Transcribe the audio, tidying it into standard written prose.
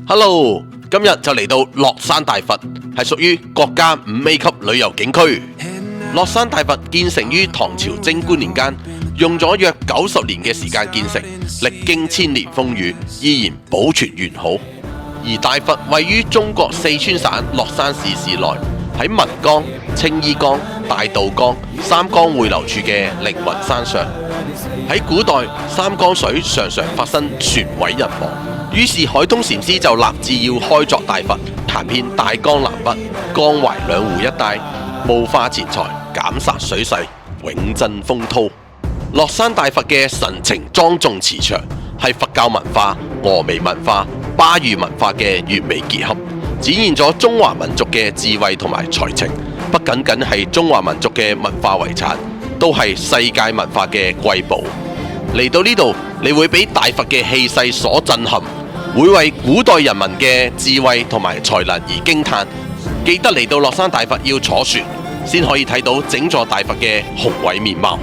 Hello，今日就嚟到樂山大佛，係屬於國家5A 級旅遊景區。樂山大佛建成於唐朝貞觀年間，用咗約90年嘅時間建成，歷經千年風雨，依然保存完好。而大佛位於中國四川省樂山市市內，喺岷江、青衣江、大渡江三江匯流處嘅凌雲山上。喺古代，三江水常常發生船毀人亡，於是海通禪師就立志要開鑿大佛，彈遍大江南北、江淮兩湖一帶，募化錢財，減殺水勢，永鎮風濤。樂山大佛嘅神情莊重慈祥，係佛教文化、峨眉文化、巴渝文化嘅完美結合，展現咗中華民族嘅智慧同埋才情。不僅僅係中華民族嘅文化遺產，都係世界文化嘅瑰寶。嚟到呢度，你會俾大佛嘅氣勢所震撼，會為古代人民嘅智慧同埋才能而驚嘆。記得嚟到樂山大佛要坐船，先可以睇到整座大佛嘅雄偉面貌。